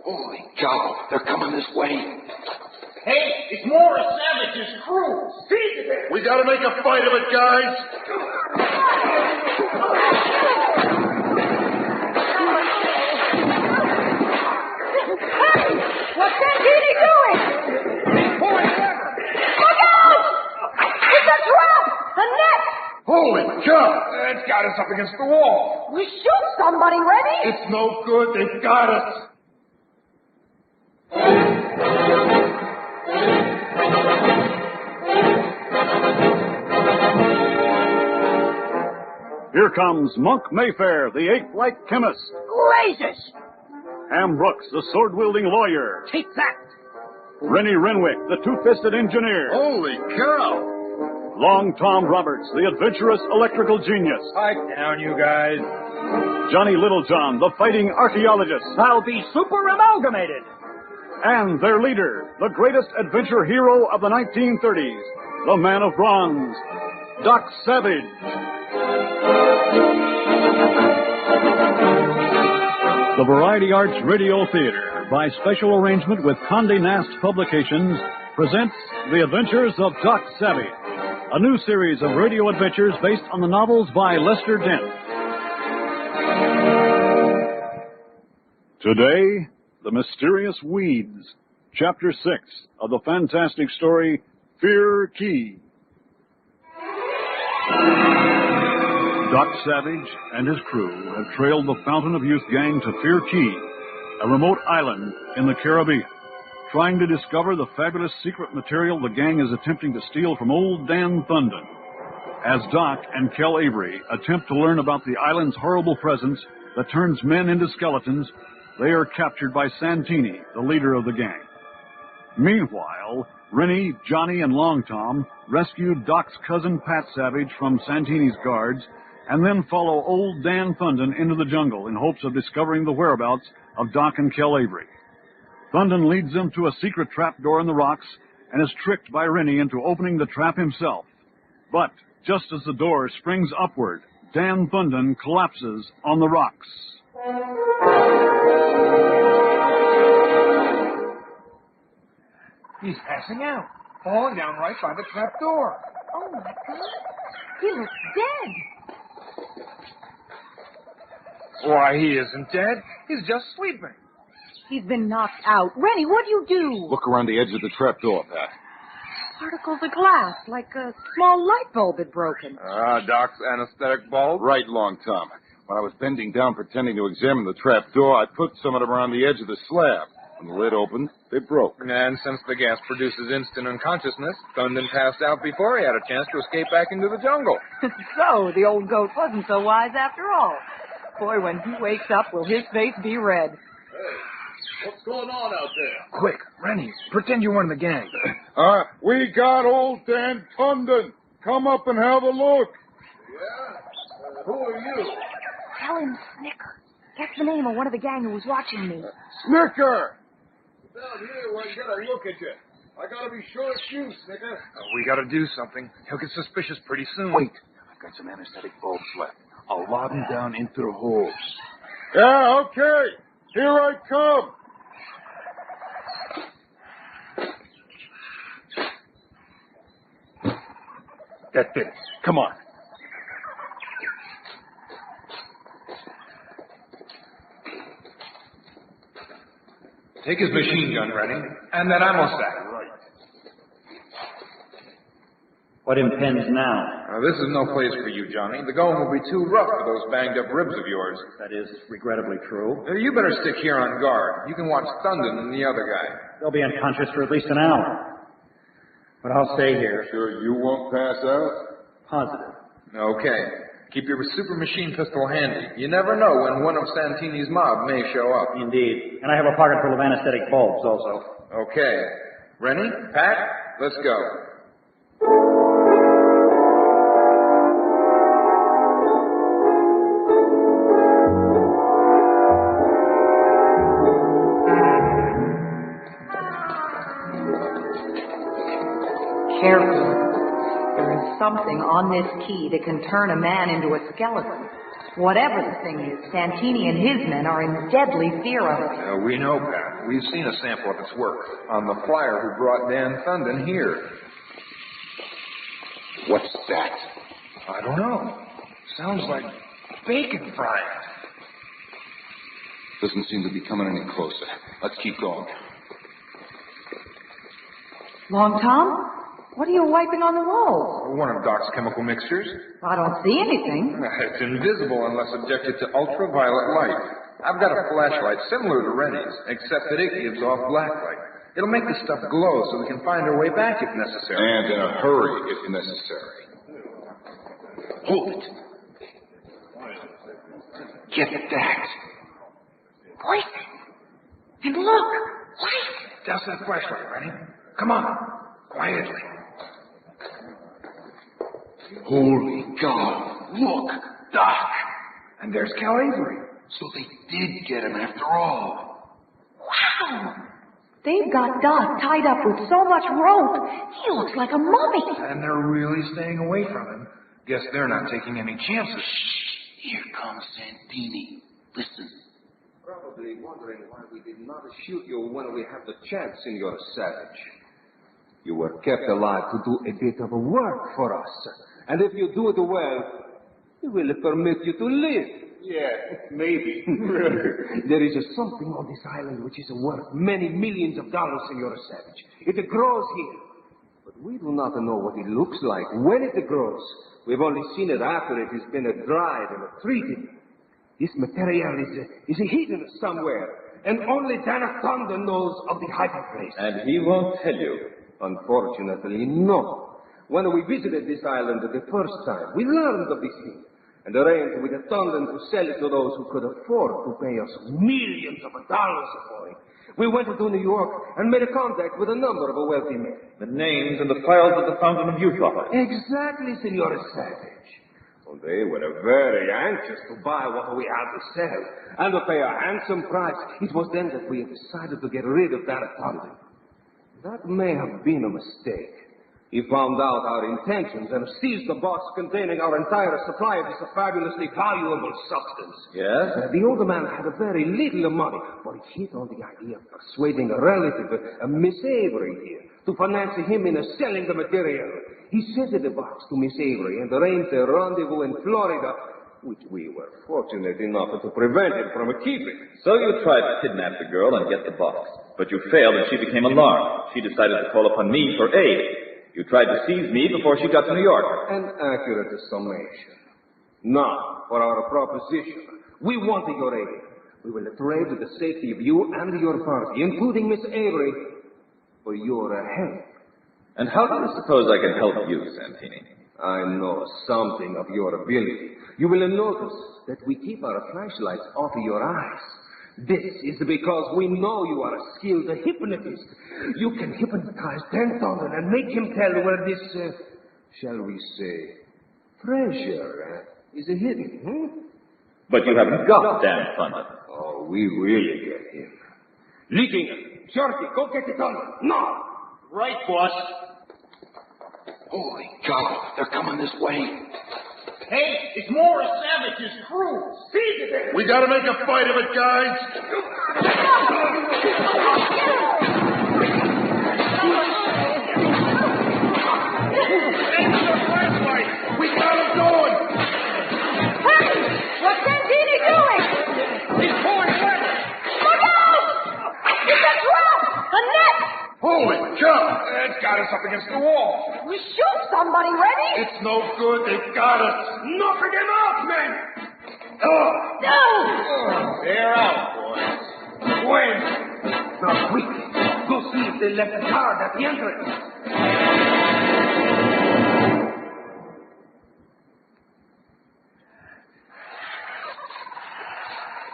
Holy cow, they're coming this way. Hey, it's Morris Savage's crew. Seize it. We gotta make a fight of it, guys. Hey, what's Santini doing? He's pulling lever. Look out! It's a trap! A net! Holy cow! It's got us up against the wall. We shoot somebody, Rennie! It's no good. They've got us. Here comes Monk Mayfair, the ape-like chemist. Blazes! Ham Brooks, the sword-wielding lawyer. Take that! Rennie Renwick, the two-fisted engineer. Holy cow! Long Tom Roberts, the adventurous electrical genius. Pipe down, you guys. Johnny Littlejohn, the fighting archaeologist. I'll be super amalgamated. And their leader, the greatest adventure hero of the 1930s, the man of bronze, Doc Savage. The Variety Arts Radio Theater, by special arrangement with Condé Nast Publications, presents The Adventures of Doc Savage, a new series of radio adventures based on the novels by Lester Dent. Today, The Mysterious Weeds, Chapter 6 of the fantastic story, Fear Key. Doc Savage and his crew have trailed the Fountain of Youth gang to Fear Key, a remote island in the Caribbean, trying to discover the fabulous secret material the gang is attempting to steal from old Dan Thunden. As Doc and Kel Avery attempt to learn about the island's horrible presence that turns men into skeletons, they are captured by Santini, the leader of the gang. Meanwhile, Rennie, Johnny, and Long Tom rescue Doc's cousin Pat Savage from Santini's guards and then follow old Dan Thunden into the jungle in hopes of discovering the whereabouts of Doc and Kel Avery. Thunden leads them to a secret trapdoor in the rocks and is tricked by Rennie into opening the trap himself. But just as the door springs upward, Dan Thunden collapses on the rocks. He's passing out, falling down right by the trap door. Oh, my God. He looks dead. Why, he isn't dead. He's just sleeping. He's been knocked out. Rennie, what'd you do? Look around the edge of the trapdoor, Pat. Particles of glass, like a small light bulb had broken. Doc's anesthetic bulb? Right, Long Tom. When I was bending down pretending to examine the trapdoor, I put some of them around the edge of the slab. When the lid opened, they broke. And since the gas produces instant unconsciousness, Thunden passed out before he had a chance to escape back into the jungle. So, the old goat wasn't so wise after all. Boy, when he wakes up, will his face be red. Hey, what's going on out there? Quick, Rennie, pretend you're one of the gang. We got old Dan Thunden. Come up and have a look. Yeah? Who are you? Tell him Snicker. That's the name of one of the gang who was watching me. Snicker! Down here where I can get a look at you. I gotta be sure it's you, Snicker. We gotta do something. He'll get suspicious pretty soon. Wait, I've got some anesthetic bulbs left. I'll lob them down into the holes. Yeah, okay. Here I come. That's it. Come on. Take his machine gun, Rennie, and that ammo sack. Right. What impends now? This is no place for you, Johnny. The going will be too rough for those banged-up ribs of yours. That is regrettably true. You better stick here on guard. You can watch Thunden and the other guy. They'll be unconscious for at least an hour. But I'll stay here. Sure you won't pass out? Positive. Okay. Keep your super machine pistol handy. You never know when one of Santini's mob may show up. Indeed. And I have a pocket full of anesthetic bulbs also. Okay. Rennie, Pat, let's go. Careful. There is something on this key that can turn a man into a skeleton. Whatever the thing is, Santini and his men are in deadly fear of it. We know, Pat. We've seen a sample of its work on the flyer who brought Dan Thunden here. What's that? I don't know. Sounds like bacon frying. Doesn't seem to be coming any closer. Let's keep going. Long Tom? What are you wiping on the wall? One of Doc's chemical mixtures. I don't see anything. It's invisible unless subjected to ultraviolet light. I've got a flashlight similar to Rennie's, except that it gives off black light. It'll make the stuff glow so we can find our way back if necessary. And in a hurry if necessary. Hold it. Get that. Poison. And look, light. Douse that flashlight, Rennie. Come on, quietly. Holy God. Look, Doc. And there's Cal Avery. So they did get him after all. Wow. They've got Doc tied up with so much rope. He looks like a mummy. And they're really staying away from him. Guess they're not taking any chances. Here comes Santini. Listen. Probably wondering why we did not shoot you when we had the chance, Senor Savage. You were kept alive to do a bit of work for us. And if you do it well, we will permit you to live. Yeah, maybe. There is something on this island which is worth many millions of dollars, Senor Savage. It grows here. But we do not know what it looks like when it grows. We've only seen it after it has been dried and treated. This material is hidden somewhere, and only Dan Thunder knows of the hiding place. And he won't tell you. Unfortunately, no. When we visited this island the first time, we learned of this thing, and arranged with Thunder to sell it to those who could afford to pay us millions of dollars for it. We went to New York and made a contact with a number of wealthy men. The names and the files of the Fountain of Youth office. Exactly, Senor Savage. Well, they were very anxious to buy what we had to sell, and to pay a handsome price. It was then that we decided to get rid of that Thunder. That may have been a mistake. He found out our intentions and seized the box containing our entire supply of this fabulously valuable substance. Yes? The older man had a very little money, but he hit on the idea of persuading a relative, Miss Avery here, to finance him in selling the material. He sent the box to Miss Avery and arranged a rendezvous in Florida, which we were fortunate enough to prevent him from keeping. So you tried to kidnap the girl and get the box. But you failed and she became alarmed. She decided to call upon me for aid. You tried to seize me before she got to New York. An accurate summation. Now, for our proposition. We want your aid. We will trade the safety of you and your party, including Miss Avery, for your help. And how do you suppose I can help you, Santini? I know something of your ability. You will notice that we keep our flashlights off your eyes. This is because we know you are a skilled hypnotist. You can hypnotize Dan Thunder and make him tell where this, shall we say, treasure is hidden. But you haven't got Dan Thunder. Oh, we will get him. Leaking, Shorty, go get the Thunder. No! Right, boss. Holy God, they're coming this way. Hey, it's Morris Savage's crew. Seize it! We gotta make a fight of it, guys. We got him going. Hey! What's Santini doing? He's pulling leather. Look out! It's a trap! A net! Holy cow! It's got us up against the wall. We shoot somebody, ready? It's no good. They've got us. Knock them out, men! No! They're out, boys. When? Now, quick. Go see if they left the guard at the entrance.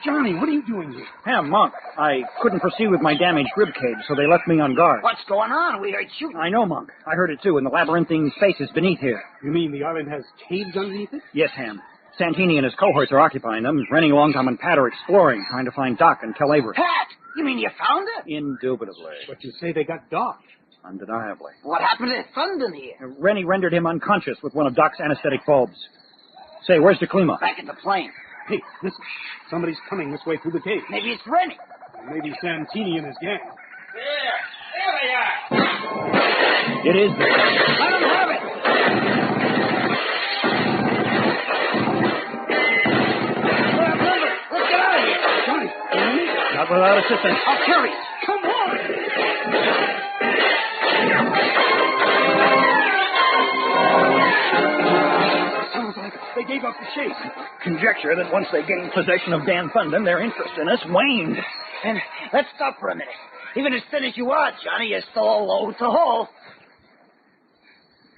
Johnny, what are you doing here? Ham, Monk, I couldn't proceed with my damaged rib cage, so they left me on guard. What's going on? We heard shooting. I know, Monk. I heard it too, in the labyrinthine spaces beneath here. You mean the island has caves underneath it? Yes, Ham. Santini and his cohorts are occupying them. Rennie, Longtime, and Pat are exploring, trying to find Doc and Kel Avery. Pat! You mean you found it? Indubitably. But you say they got Doc. Undeniably. What happened to Thunden here? Rennie rendered him unconscious with one of Doc's anesthetic bulbs. Say, where's DeClima? Back at the plane. Hey, listen. Somebody's coming this way through the cave. Maybe it's Rennie. Maybe Santini and his gang. There they are. It is there. Let him have it. Let's get out of here. Johnny, Not without assistance. I'll carry it. come on! Sounds like they gave up the chase. Conjecture that once they gained possession of Dan Thunden, their interest in us waned. And let's stop for a minute. Even as thin as you are, Johnny, you're still a load to haul.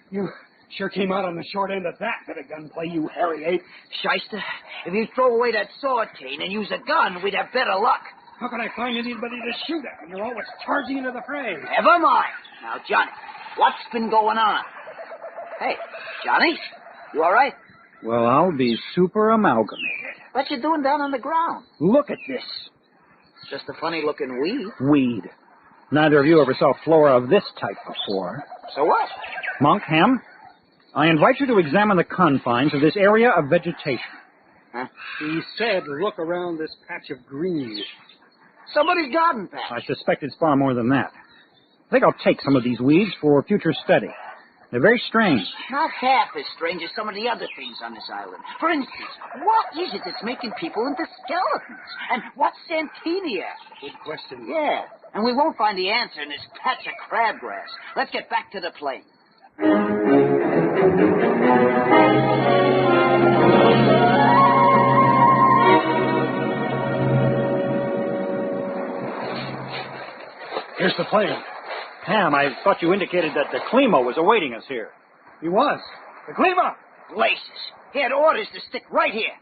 You sure came out on the short end of that bit of gunplay, you hairy ape. Shyster, if you throw away that sword cane and use a gun, we'd have better luck. How can I find anybody to shoot at when you're always charging into the fray? Never mind. Now, Johnny, what's been going on? Hey, Johnny, you all right? Well, I'll be super amalgamated. What you doing down on the ground? Look at this. Just a funny-looking weed. Weed. Neither of you ever saw flora of this type before. So what? Monk, Ham, I invite you to examine the confines of this area of vegetation. Huh? He said, look around this patch of green. Somebody's garden patch. I suspect it's far more than that. I think I'll take some of these weeds for future study. They're very strange. Not half as strange as some of the other things on this island. For instance, what is it that's making people into skeletons? And what's Santinia? Good question. Yeah, and we won't find the answer in this patch of crabgrass. Let's get back to the plane. Here's the plane. Ham, I thought you indicated that the Klimo was awaiting us here. He was. The Klima! Laces. He had orders to stick right here.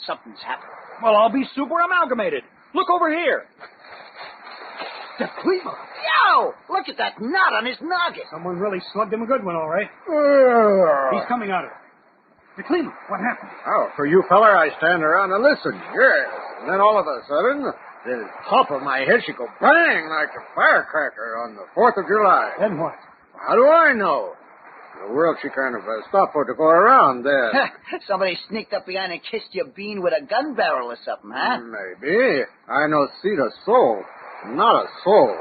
Something's happened. Well, I'll be super amalgamated. Look over here. The Klima! Yo! Look at that knot on his noggin. Someone really slugged him a good one, all right. He's coming out of it. The Klima, what happened? Oh, for you feller, I stand around and listen. Yes. And then all of a sudden, the top of my head should go bang like a firecracker on the 4th of July. Then what? How do I know? The world, she kind of stopped for to go around then. Somebody sneaked up behind and kissed your bean with a gun barrel or something, huh? Maybe. I no see the soul. Not a soul.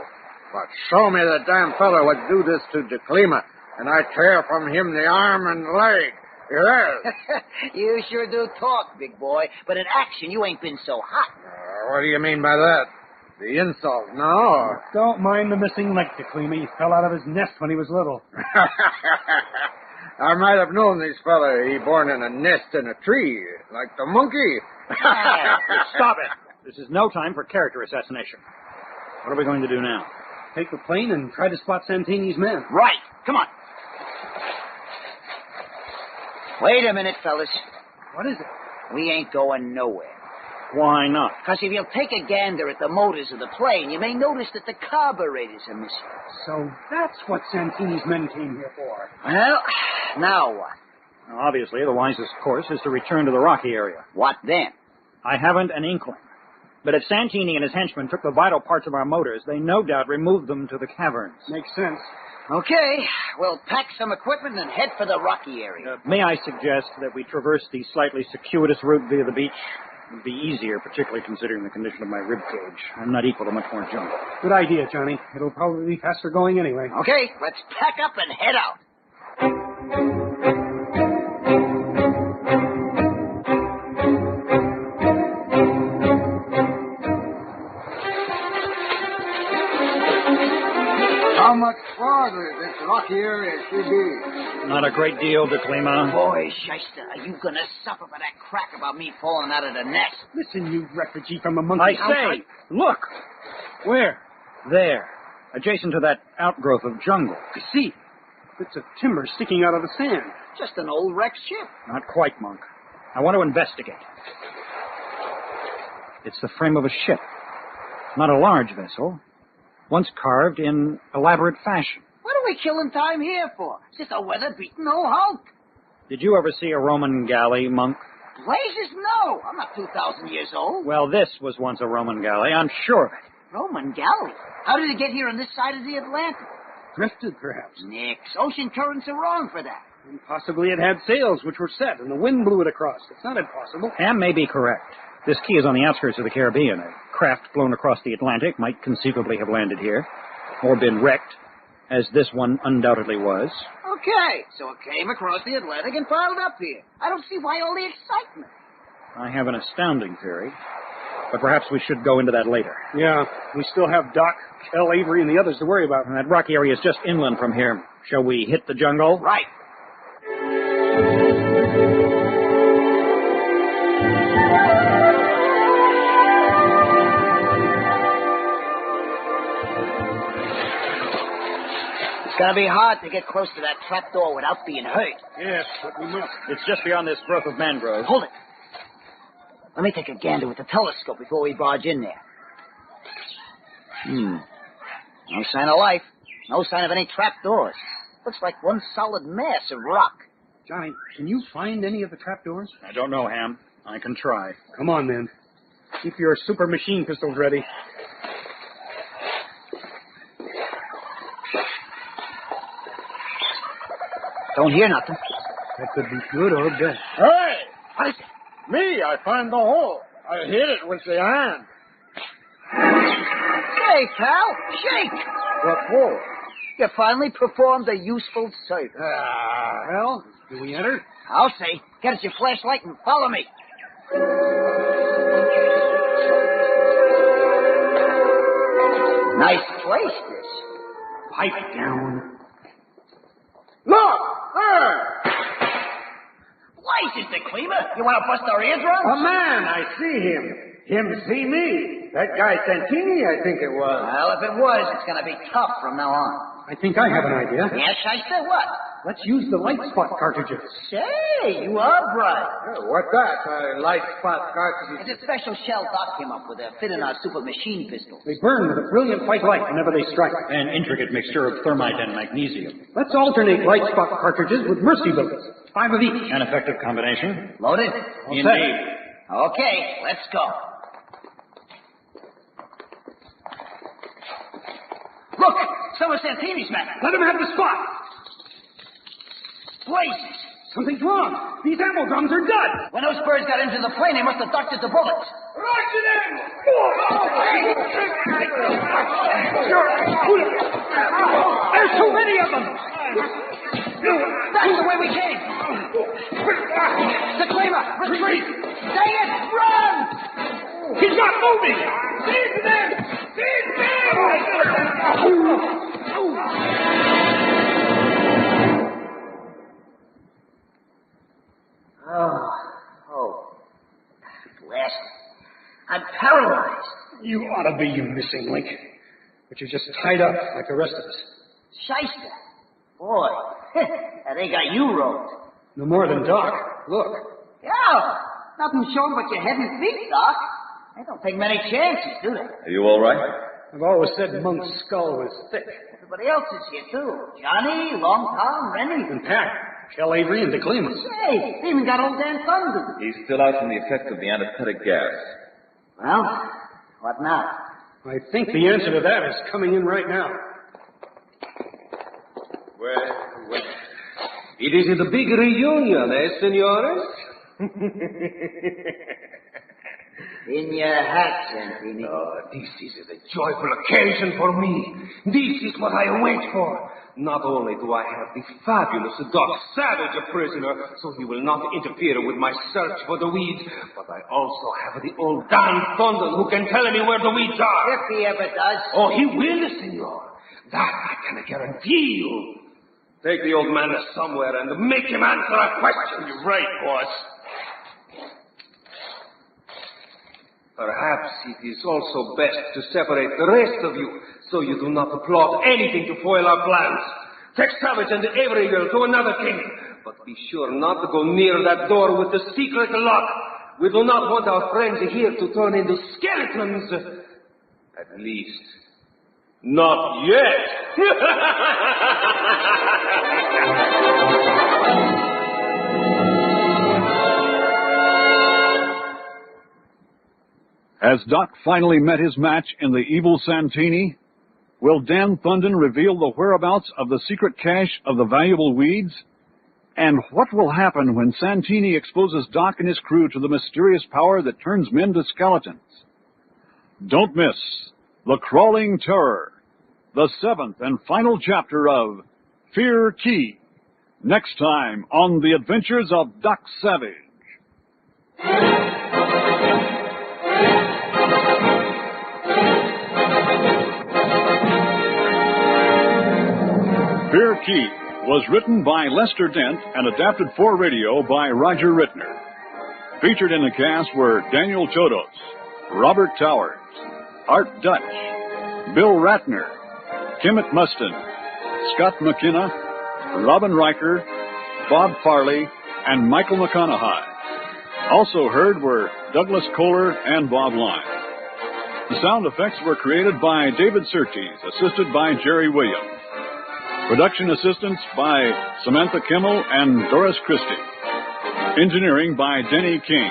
But show me the damn feller what do this to the Klima, and I tear from him the arm and leg. Yes. You sure do talk, big boy. But in action, you ain't been so hot. What do you mean by that? The insult, no? Don't mind the missing leg, the Klima. He fell out of his nest when he was little. I might have known this fella. He born in a nest in a tree, like the monkey. Stop it. This is no time for character assassination. What are we going to do now? Take the plane and try to spot Santini's men. Right. Come on. Wait a minute, fellas. What is it? We ain't going nowhere. Why not? Because if you'll take a gander at the motors of the plane, you may notice that the carburetors are missing. So that's what Santini's men came here for. Well, now what? Now, obviously, the wisest course is to return to the rocky area. What then? I haven't an inkling. But if Santini and his henchmen took the vital parts of our motors, they no doubt removed them to the caverns. Makes sense. Okay, we'll pack some equipment and head for the rocky area. May I suggest that we traverse the slightly circuitous route via the beach? It would be easier, particularly considering the condition of my rib cage. I'm not equal to much more jungle. Good idea, Johnny. It'll probably be faster going anyway. Okay, let's pack up and head out. How much farther this rocky area should be? Not a great deal, De Klima. Boy, Shyster, are you gonna suffer for that crack about me falling out of the nest? Listen, you refugee from a monkey house. I say, look! Where? There. Adjacent to that outgrowth of jungle. I see. Bits of timber sticking out of the sand. Just an old wrecked ship. Not quite, Monk. I want to investigate. It's the frame of a ship. Not a large vessel. Once carved in elaborate fashion. What are we killing time here for? It's just a weather-beaten old hulk. Did you ever see a Roman galley, Monk? Blazes, no. I'm not 2,000 years old. Well, this was once a Roman galley, I'm sure of it. Roman galley? How did it get here on this side of the Atlantic? Drifted, perhaps. Nix. Ocean currents are wrong for that. And possibly it had sails which were set, and the wind blew it across. It's not impossible. Ham may be correct. This key is on the outskirts of the Caribbean. A craft blown across the Atlantic might conceivably have landed here, or been wrecked, as this one undoubtedly was. Okay, so it came across the Atlantic and piled up here. I don't see why all the excitement. I have an astounding theory, but perhaps we should go into that later. Yeah, we still have Doc, Kel, Avery, and the others to worry about. And that rocky area is just inland from here. Shall we hit the jungle? Right. It's gonna be hard to get close to that trapdoor without being hurt. Yes, but we must. It's just beyond this growth of mangrove. Hold it. Let me take a gander with the telescope before we barge in there. No sign of life. No sign of any trapdoors. Looks like one solid mass of rock. Johnny, can you find any of the trapdoors? I don't know, Ham. I can try. Come on, then. Keep your super machine pistols ready. Don't hear nothing. That could be good or bad. Hey! What is it? Me, I find the hole. I hit it with the iron. Say, pal, shake! What for? You finally performed a useful service. Well, do we enter? I'll say. Get us your flashlight and follow me. Nice place, this. Pipe down. Look! There! License the Cleaver. You want to bust our eardrums? A man, I see him. Him see me. That guy Santini, I think it was. Well, if it was, it's going to be tough from now on. I think I have an idea. Yes, Shyster, what? Let's use the light spot cartridges. Say, you are bright. What's that? Light spot cartridges. It's a special shell Doc came up with to fit in our super machine pistol. They burn with a brilliant white light whenever they strike. An intricate mixture of thermite and magnesium. Let's alternate light spot cartridges with mercy bullets. 5 of each. An effective combination. Loaded? Indeed. Okay, let's go. Look, some of Santini's men. Let him have the spot. Blazes. Something's wrong. These ammo drums are dud. When those birds got into the plane, they must have ducked at the bullets. There's too many of them. That's the way we came. The Cleaver, retreat. Dang it, run! He's not moving. Seize them! Seize them! Oh. Blast. I'm paralyzed. You ought to be, you missing link. But you're just tied up like the rest of us. Shyster. Boy, they got you roped. No more than Doc. Look. Yeah, nothing showing but your head and feet, Doc. They don't take many chances, do they? Are you all right? I've always said Monk's skull was thick. Everybody else is here, too. Johnny, Long Tom, Rennie. And Pat, Kel Avery, and DeClemus. Hey, they even got old Dan Thunder. He's still out from the effects of the anesthetic gas. Well, what now? I think the answer to that is coming in right now. Well, it is a big reunion, senores? In your hat, Santini. This is a joyful occasion for me. This is what I wait for. Not only do I have the fabulous Doc Savage a prisoner, so he will not interfere with my search for the weeds, but I also have the old Dan Thunder who can tell me where the weeds are. If he ever does. Oh, he will, senor. That I can guarantee you. Take the old man somewhere and make him answer a question. You're right, boss. Perhaps it is also best to separate the rest of you, so you do not plot anything to foil our plans. Take Savage and the Avery girl to another king, but be sure not to go near that door with the secret lock. We do not want our friends here to turn into skeletons. At least, not yet. Has Doc finally met his match in the evil Santini? Will Dan Thunden reveal the whereabouts of the secret cache of the valuable weeds? And what will happen when Santini exposes Doc and his crew to the mysterious power that turns men to skeletons? Don't miss The Crawling Terror, the 7th and final chapter of Fear Key, next time on The Adventures of Doc Savage. Fear Key was written by Lester Dent and adapted for radio by Roger Rittner. Featured in the cast were Daniel Chodos, Robert Towers, Art Dutch, Bill Ratner, Kimmett Mustin, Scott McKenna, Robin Riker, Bob Farley, and Michael McConaughey. Also heard were Douglas Kohler and Bob Lyne. The sound effects were created by David Surtees, assisted by Jerry Williams. Production assistance by Samantha Kimmel and Doris Christie. Engineering by Denny King.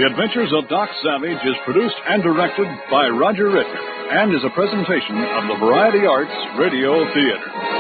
The Adventures of Doc Savage is produced and directed by Roger Rittner and is a presentation of the Variety Arts Radio Theater.